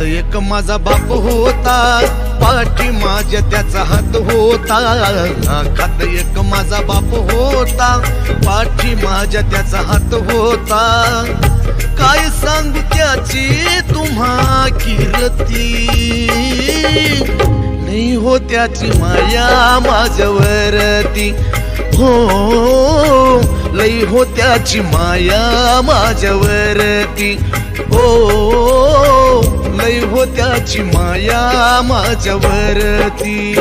एक माझा बाप होता, पाठी माझ्या त्याचा हात होता. खात एक माझा बाप होता, पाठी माझ्या त्याचा हात होता. काय सांगू त्याची तुम्हा कीर्ती, नाही हो त्याची माया माझ्यावरती. हो लई हो त्याची माया माझ्यावरती. हो लई हो त्याची माया माझ्यावरती.